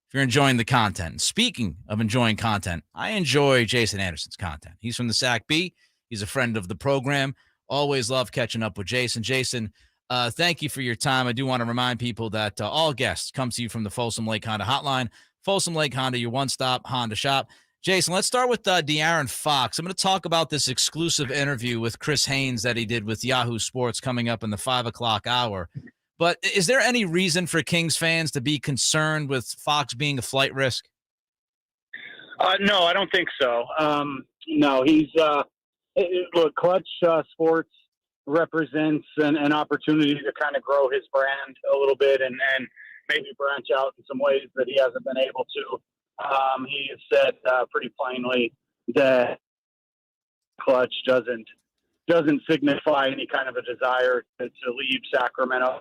if you're enjoying the content. Speaking of enjoying content, I enjoy Jason Anderson's content. He's from the Sac Bee. He's a friend of the program. Always love catching up with Jason. Jason, thank you for your time. I do want to remind people that all guests come to you from the Folsom Lake Honda Hotline. Folsom Lake Honda, your one-stop Honda shop. Jason, let's start with De'Aaron Fox. I'm going to talk about this exclusive interview with Chris Haynes that he did with Yahoo Sports coming up in the 5 o'clock hour. But is there any reason for Kings fans to be concerned with Fox being a flight risk? No, I don't think so. No, he's look, Klutch Sports represents an opportunity to kind of grow his brand a little bit and maybe branch out in some ways that he hasn't been able to. He has said pretty plainly that Klutch doesn't signify any kind of a desire to leave Sacramento.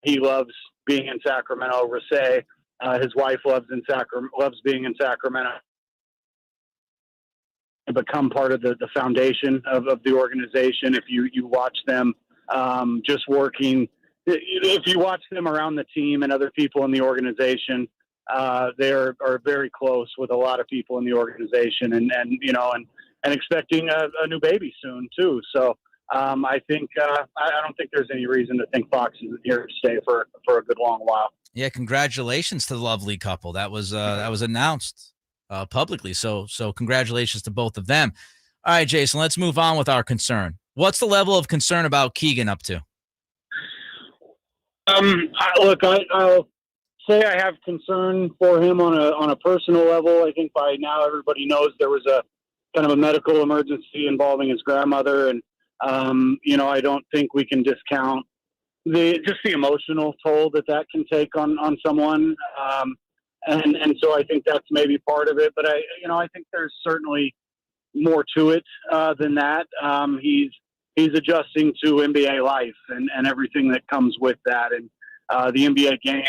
He loves being in Sacramento. Rasay, his wife, loves being in Sacramento. And become part of the foundation of the organization. If you watch them just working, if you watch them around the team and other people in the organization, they are very close with a lot of people in the organization, and expecting a new baby soon too. So I think I don't think there's any reason to think Fox is here to stay for a good long while. Yeah, congratulations to the lovely couple. That was announced publicly. So congratulations to both of them. All right, Jason, let's move on with our concern. What's the level of concern about Keegan up to? I'll say I have concern for him on a personal level. I think by now everybody knows there was a kind of a medical emergency involving his grandmother, and I don't think we can discount the emotional toll that can take on someone. And so I think that's maybe part of it, but I think there's certainly more to it than that. He's adjusting to NBA life and everything that comes with that. And the NBA game,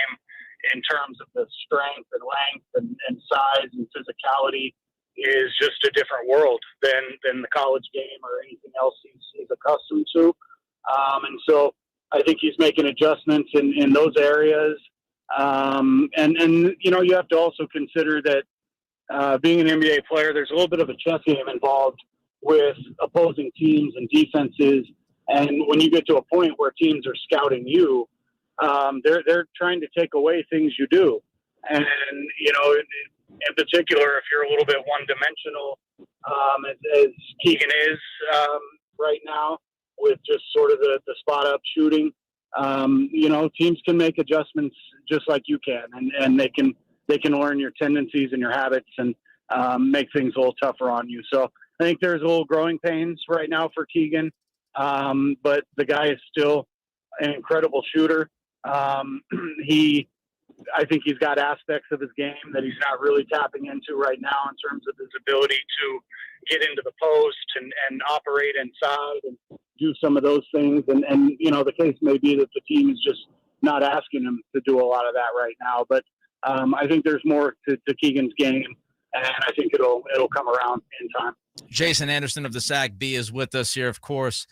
in terms of the strength and length and size and physicality, is just a different world than the college game or anything else he's accustomed to. And so I think he's making adjustments in those areas. You have to also consider that being an NBA player, there's a little bit of a chess game involved with opposing teams and defenses. And when you get to a point where teams are scouting you, they're trying to take away things you do. And, in particular, if you're a little bit one-dimensional, as Keegan is right now, with just sort of the spot-up shooting, teams can make adjustments just like you can, and they can learn your tendencies and your habits and make things a little tougher on you. So I think there's a little growing pains right now for Keegan, but the guy is still an incredible shooter. I think he's got aspects of his game that he's not really tapping into right now in terms of his ability to get into the post and operate inside and do some of those things. And the case may be that the team is just not asking him to do a lot of that right now. But I think there's more to Keegan's game, and I think it'll come around in time. Jason Anderson of the Sac Bee is with us here, of course.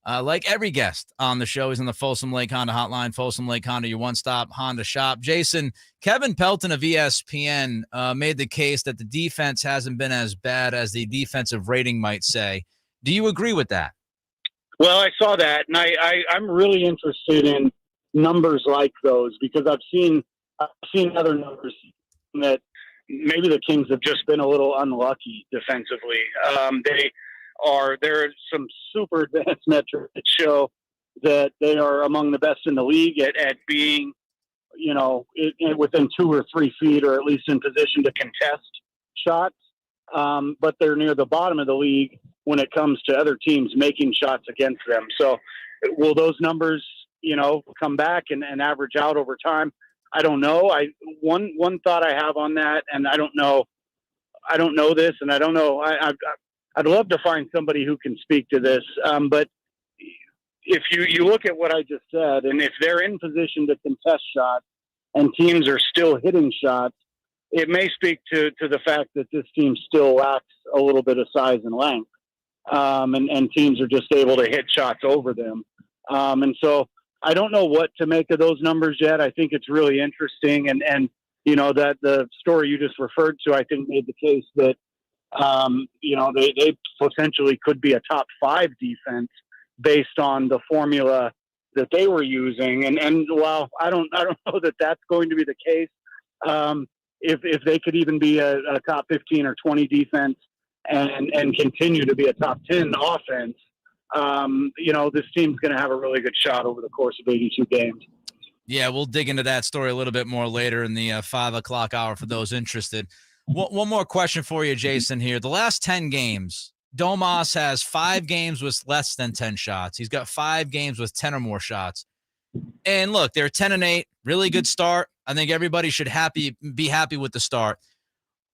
Like every guest on the show, he's on the Folsom Lake Honda Hotline. Folsom Lake Honda, your one-stop Honda shop. Jason, Kevin Pelton of ESPN made the case that the defense hasn't been as bad as the defensive rating might say. Do you agree with that? Well, I saw that, and I'm really interested in numbers like those because I've seen other numbers that maybe the Kings have just been a little unlucky defensively. There are some super advanced metrics that show that they are among the best in the league at being, within 2 or 3 feet, or at least in position to contest shots. But they're near the bottom of the league when it comes to other teams making shots against them. So will those numbers, come back and average out over time? I don't know. One thought I have on that, and I don't know this, and I don't know. I'd love to find somebody who can speak to this. But if you look at what I just said, and if they're in position to contest shots and teams are still hitting shots, it may speak to the fact that this team still lacks a little bit of size and length. And teams are just able to hit shots over them. And so I don't know what to make of those numbers yet. I think it's really interesting. And that the story you just referred to, I think, made the case that, they potentially could be a top 5 defense based on the formula that they were using. And while I don't know that that's going to be the case, if they could even be a top 15 or 20 defense and continue to be a top 10 offense, this team's going to have a really good shot over the course of 82 games. Yeah, we'll dig into that story a little bit more later in the 5 o'clock hour for those interested. One more question for you, Jason, here. The last 10 games, Domas has 5 games with less than 10 shots. He's got 5 games with 10 or more shots. And look, they're 10-8, really good start. I think everybody should be happy with the start.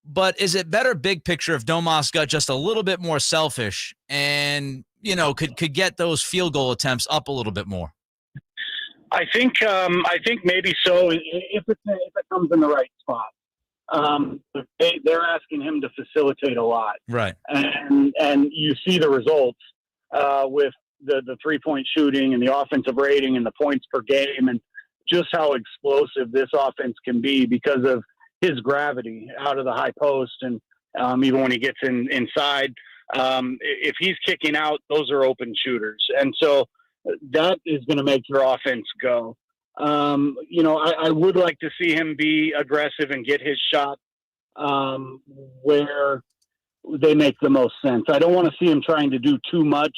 But is it better big picture if Domas got just a little bit more selfish and, could get those field goal attempts up a little bit more? I think maybe so if it comes in the right spot. They're asking him to facilitate a lot, right? And you see the results with the 3-point shooting and the offensive rating and the points per game, and just how explosive this offense can be because of his gravity out of the high post, and even when he gets inside, if he's kicking out, those are open shooters, and so that is going to make your offense go. I would like to see him be aggressive and get his shot where they make the most sense. I don't want to see him trying to do too much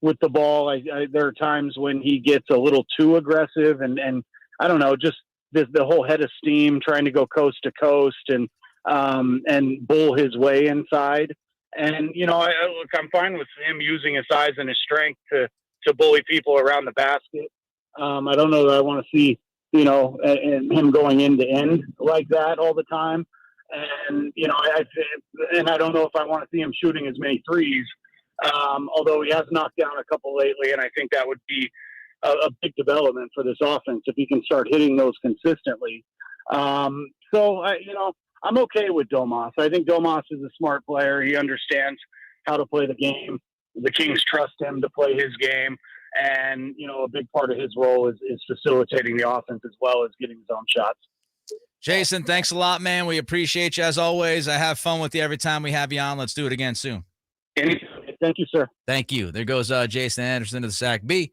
with the ball. There are times when he gets a little too aggressive, and I don't know, just the whole head of steam trying to go coast to coast and bull his way inside. And, I'm fine with him using his size and his strength to bully people around the basket. I don't know that I want to see, him going end to end like that all the time. And, I don't know if I want to see him shooting as many threes, although he has knocked down a couple lately. And I think that would be a big development for this offense if he can start hitting those consistently. I'm okay with Domas. I think Domas is a smart player. He understands how to play the game. The Kings trust him to play his game. And, a big part of his role is facilitating the offense as well as getting his own shots. Jason, thanks a lot, man. We appreciate you as always. I have fun with you every time we have you on. Let's do it again soon. Thank you, sir. Thank you. There goes Jason Anderson of the Sac Bee.